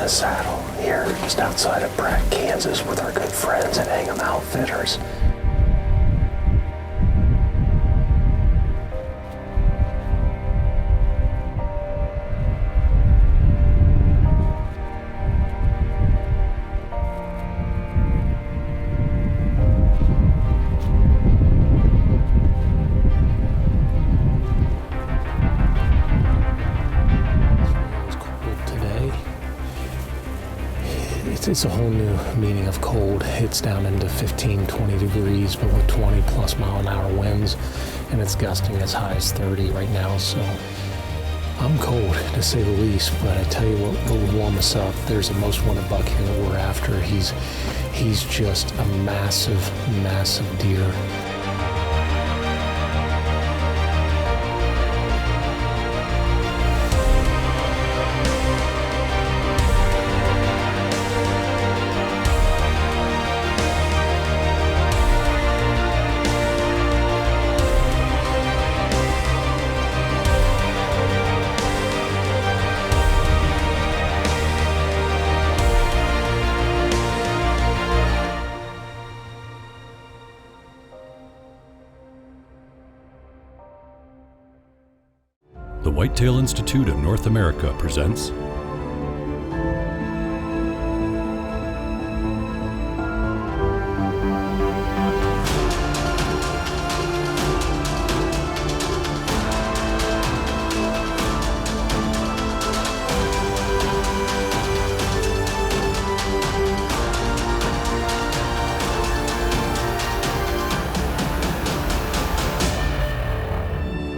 the saddle here just outside of Pratt, Kansas with our good friends at Hingham Outfitters. It's a whole new meaning of cold. It's down into 15, 20 degrees, but with 20 plus mile an hour winds, and it's gusting as high as 30 right now. So I'm cold to say the least, but I tell you what will warm us up. There's a most wanted buck here that we're after. He's just a massive, massive deer. The Whitetail Institute of North America presents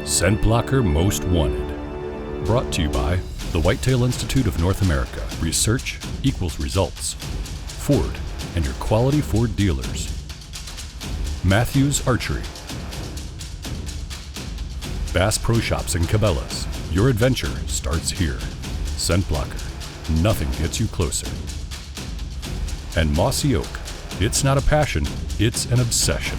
Scent Blocker Most Wanted. Brought to you by the Whitetail Institute of North America. Research equals results. Ford and your quality Ford dealers. Matthews Archery. Bass Pro Shops and Cabela's. Your adventure starts here. Scent Blocker. Nothing gets you closer. And Mossy Oak. It's not a passion, it's an obsession.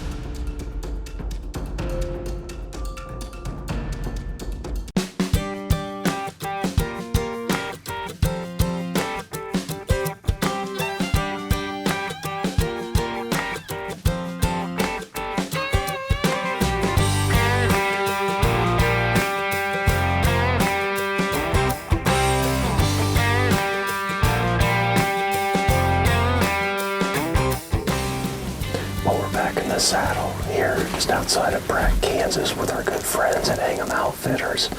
The saddle here just outside of Pratt, Kansas with our good friends at Hingham Outfitters.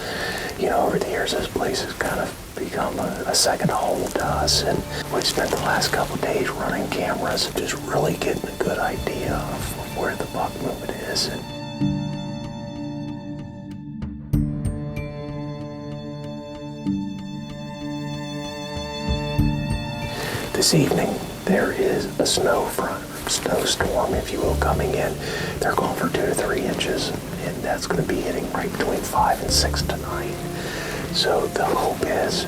You know, over the years this place has kind of become a second home to us, and we've spent the last couple of days running cameras and just really getting a good idea of where the buck movement is. And this evening there is a snowstorm, if you will, coming in. They're going for 2 to 3 inches, and that's going to be hitting right between 5 and 6 tonight. So the hope is,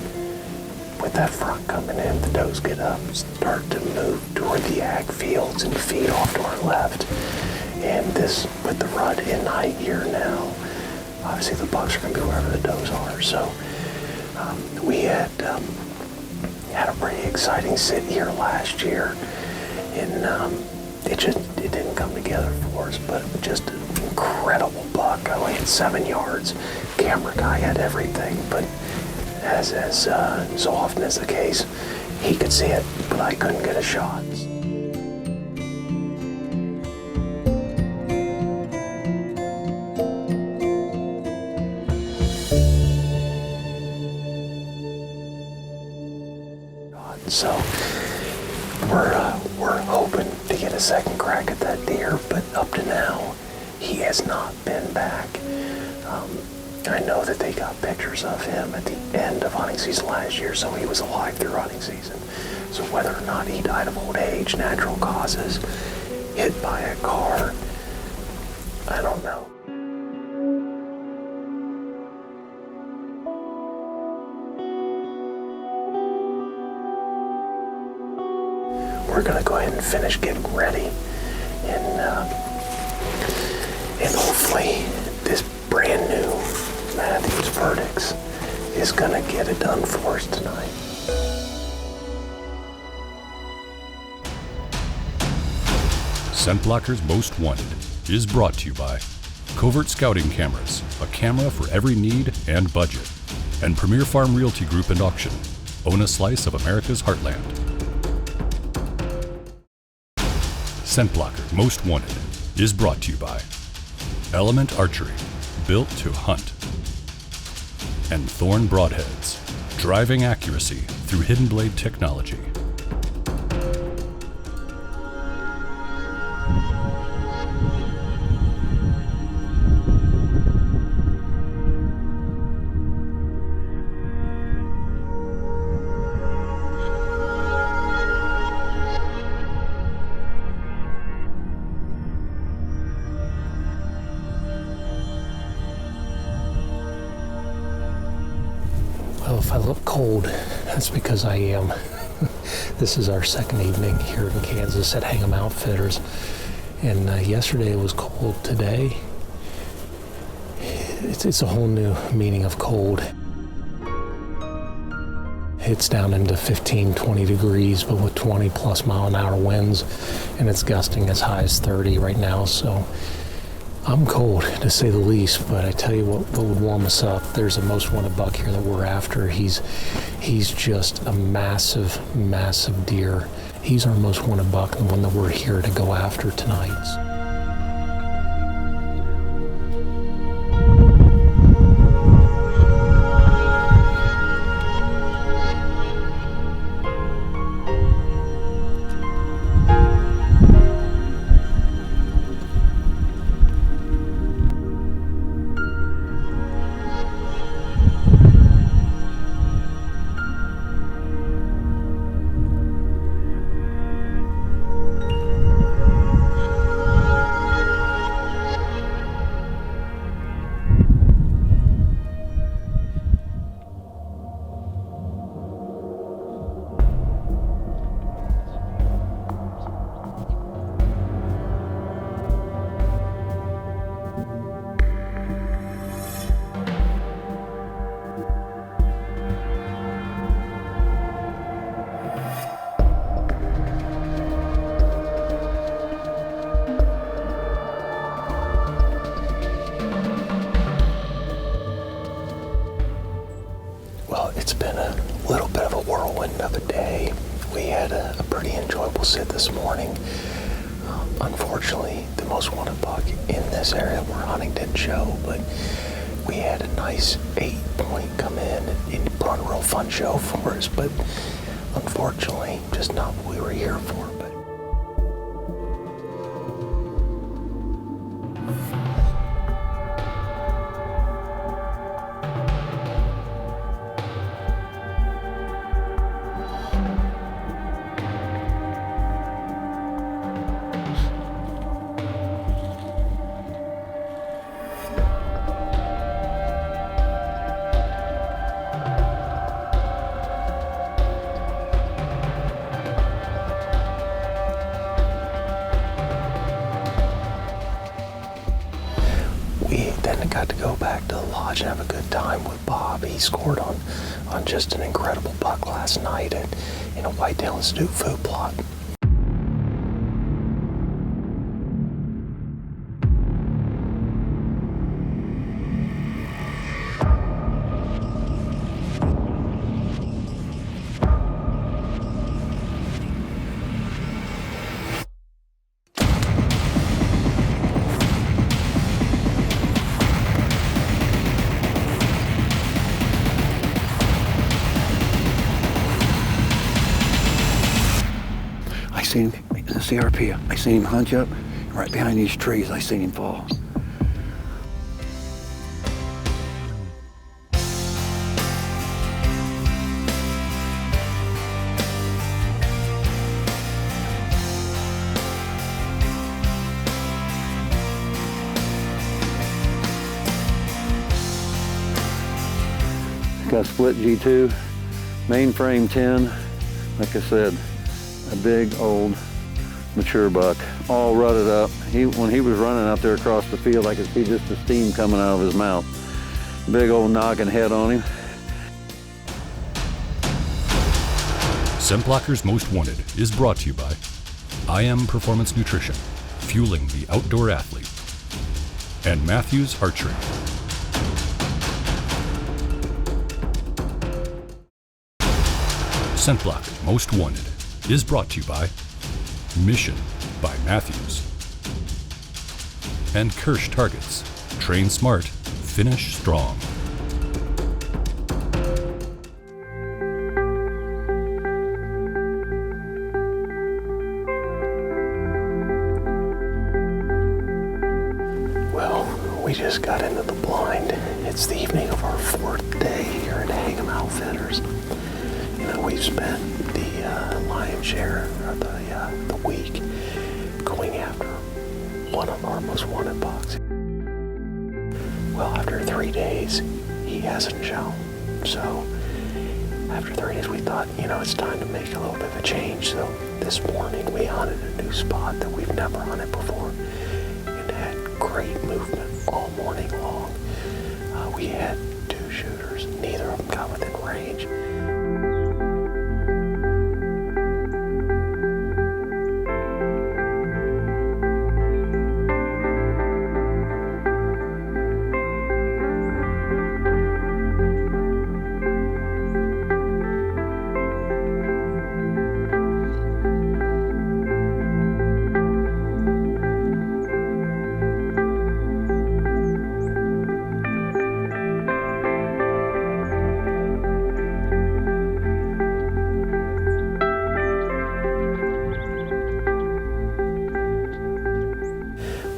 with that front coming in, the does get up, start to move toward the ag fields and feed off to our left. And this, with the rut in high gear now, obviously the bucks are going to be wherever the does are. So we had a pretty exciting sit here last year, and it didn't come together for us, but just an incredible buck. I only had 7 yards. Camera guy had everything, but as so often is the case, he could see it, but I couldn't get a shot. So we're hoping to get a second crack at that deer, but up to now, he has not been back. I know that they got pictures of him at the end of hunting season last year, so he was alive through hunting season. So whether or not he died of old age, natural causes, hit by a car, I don't know. We're gonna go ahead and finish getting ready, and hopefully this brand new Matthews Verdicts is gonna get it done for us tonight. Scent Blocker's Most Wanted is brought to you by Covert Scouting Cameras, a camera for every need and budget, and Premier Farm Realty Group and Auction. Own a slice of America's heartland. Scent Blocker Most Wanted is brought to you by Element Archery, built to hunt, and Thorn Broadheads, driving accuracy through hidden blade technology. Well, if I look cold, that's because I am. This is our second evening here in Kansas at Hang'em Outfitters. And yesterday it was cold. Today, it's a whole new meaning of cold. It's down into 15, 20 degrees, but with 20 plus mile an hour winds, and it's gusting as high as 30 right now. So I'm cold, to say the least, but I tell you what would warm us up. There's a most wanted buck here that we're after. He's just a massive, massive deer. He's our most wanted buck, and the one that we're here to go after tonight. Well, it's been a little bit of a whirlwind of a day. We had a pretty enjoyable sit this morning. Unfortunately, the most wanted buck in this area we're hunting didn't show, but we had a nice 8-point come in and put on a real fun show for us, but unfortunately, just not what we were here for. But we then got to go back to the lodge and have a good time with Bob. He scored on just an incredible buck last night in a Whitetail Institute food plot. I seen him in the CRP. I seen him hunch up, and right behind these trees, I seen him fall. Got a split G2, mainframe 10, like I said, a big old mature buck, all rutted up. When he was running out there across the field, I could see just the steam coming out of his mouth. Big old noggin head on him. Scent Blocker's Most Wanted is brought to you by IM Performance Nutrition, fueling the outdoor athlete. And Matthews Archery. ScentBlock Most Wanted is brought to you by Mission by Matthews and Kirsch Targets. Train smart, finish strong. Well, we just got into the blind. It's the evening of our 4th day here at Hang'em Outfitters. You know, we've spent the lion's share of the week going after one of our most wanted bucks. Well, after 3 days, he hasn't shown. So, after 3 days, we thought, you know, it's time to make a little bit of a change. So, this morning, we hunted a new spot that we've never hunted before. It had great movement all morning long. We had 2 shooters. Neither of them got within range.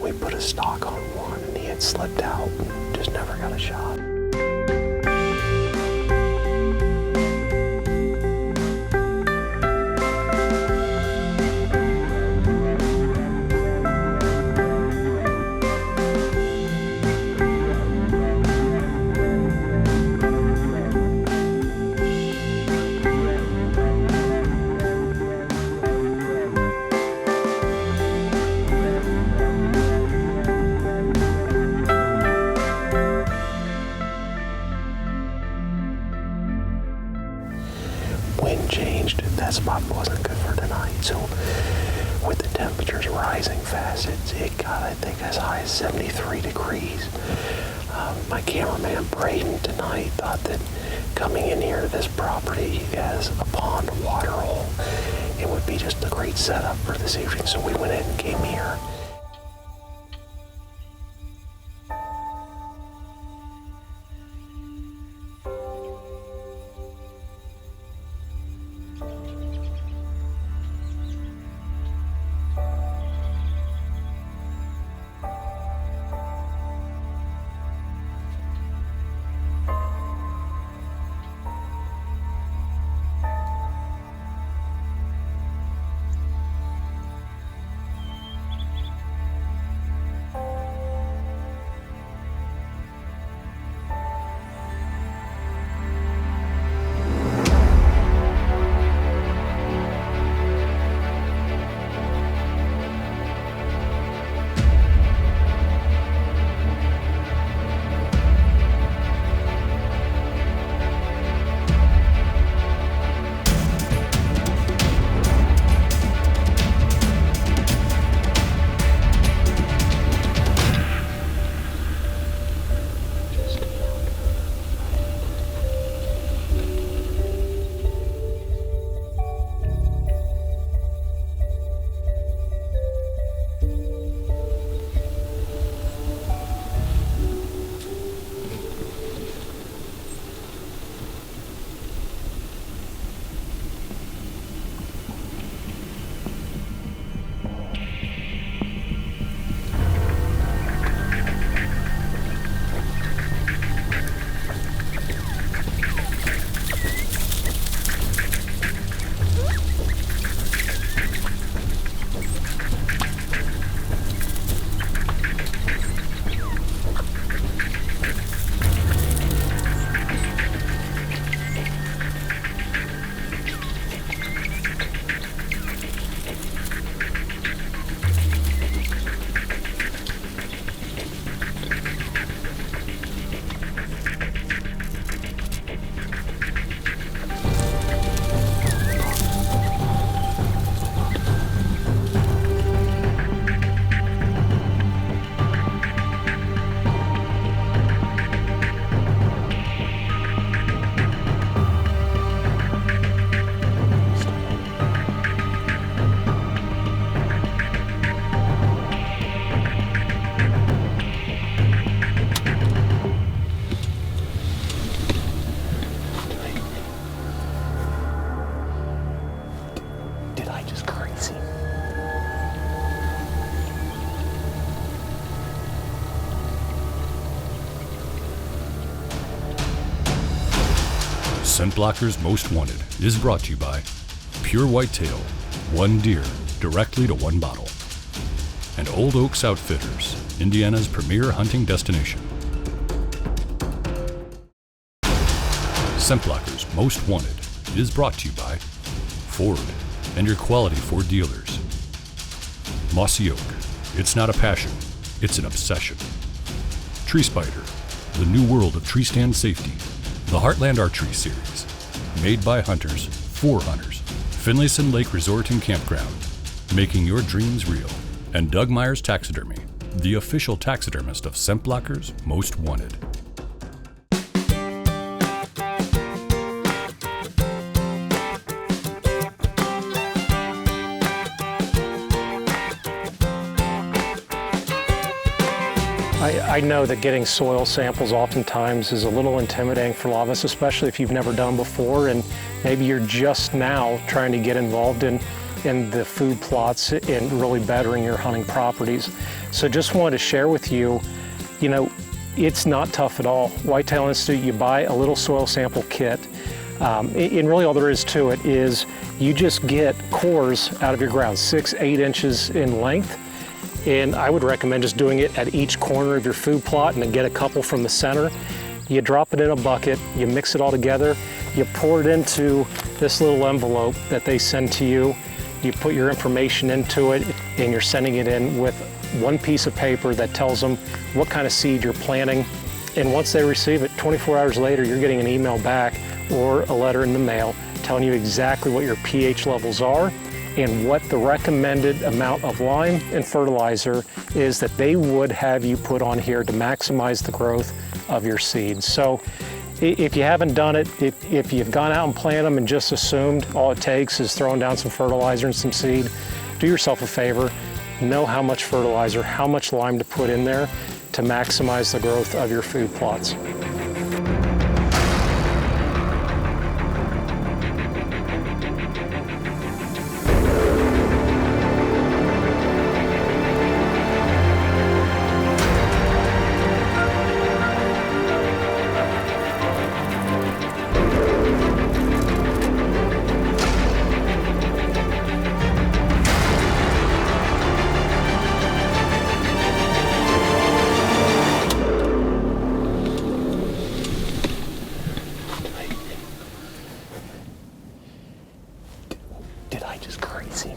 We put a stock on one and he had slipped out and just never got a shot. Wind changed. That spot wasn't good for tonight. So with the temperatures rising fast, it got, I think, as high as 73 degrees. My cameraman Braden tonight thought that coming in here to this property as a pond water hole, it would be just a great setup for this evening. So we went in and came here. Scent Blockers Most Wanted is brought to you by Pure Whitetail, one deer directly to one bottle, and Old Oaks Outfitters, Indiana's premier hunting destination. Scent Blockers Most Wanted is brought to you by Ford and your quality Ford dealers. Mossy Oak, it's not a passion, it's an obsession. Tree Spider, the new world of tree stand safety. The Heartland Archery Series, made by hunters for hunters. Finlayson Lake Resort and Campground, making your dreams real. And Doug Myers Taxidermy, the official taxidermist of Scent Blockers Most Wanted. I know that getting soil samples oftentimes is a little intimidating for a lot of us, especially if you've never done before and maybe you're just now trying to get involved in the food plots and really bettering your hunting properties. So just wanted to share with you, it's not tough at all. Whitetail Institute, you buy a little soil sample kit, and really all there is to it is you just get cores out of your ground, 6-8 inches in length. And I would recommend just doing it at each corner of your food plot and then get a couple from the center. You drop it in a bucket, you mix it all together, you pour it into this little envelope that they send to you. You put your information into it and you're sending it in with one piece of paper that tells them what kind of seed you're planting. And once they receive it, 24 hours later, you're getting an email back or a letter in the mail telling you exactly what your pH levels are and what the recommended amount of lime and fertilizer is that they would have you put on here to maximize the growth of your seeds. So if you haven't done it, if you've gone out and planted them and just assumed all it takes is throwing down some fertilizer and some seed, do yourself a favor, know how much fertilizer, how much lime to put in there to maximize the growth of your food plots. Did I just crazy?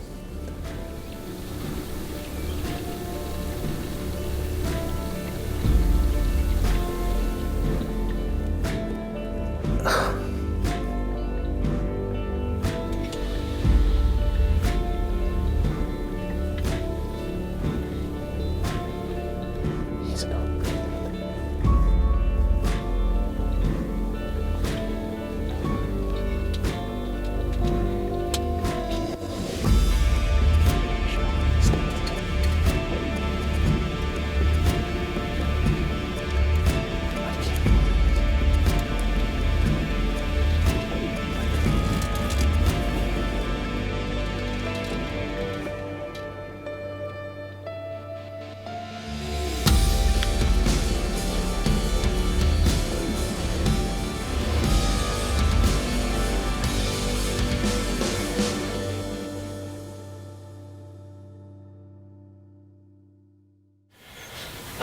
He's not.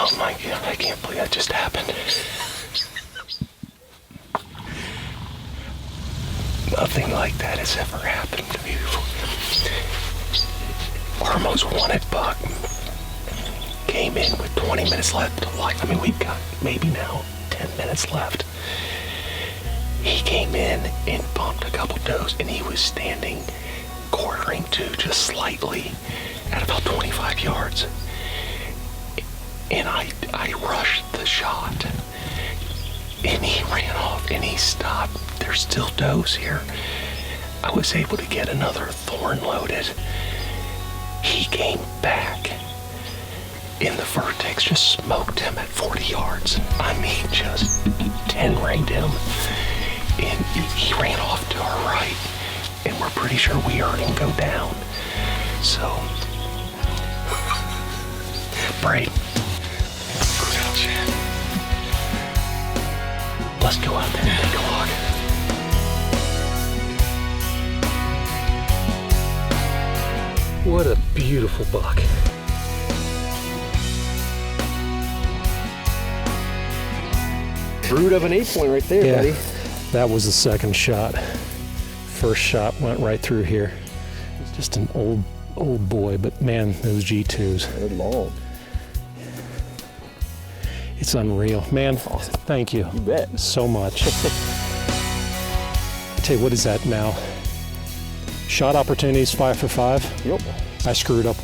Oh my God, I can't believe that just happened. Nothing like that has ever happened to me before. Our most wanted buck came in with 20 minutes left of life. I mean, we've got maybe now 10 minutes left. He came in and bumped a couple does, and he was standing quartering to just slightly at about 25 yards. And I rushed the shot, and he ran off, and he stopped. There's still does here. I was able to get another thorn loaded. He came back, and the vertex just smoked him at 40 yards. I mean, just 10-ringed him, and he ran off to our right, and we're pretty sure we heard him go down. So, Braden, let's go out there and take a look. What a beautiful buck. Brood of an 8-point right there, buddy. That was the second shot. First shot went right through here. It's just an old boy, but man, those G2s. They're long. It's unreal. Man, Awesome. thank you. You bet. So much. Tell you, what is that now? Shot opportunities 5 for 5. Yep. I screwed up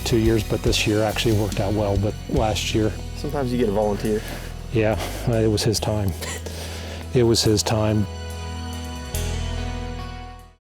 2 years, but this year actually worked out well. But last year, Sometimes you get a volunteer. yeah, it was his time. It was his time.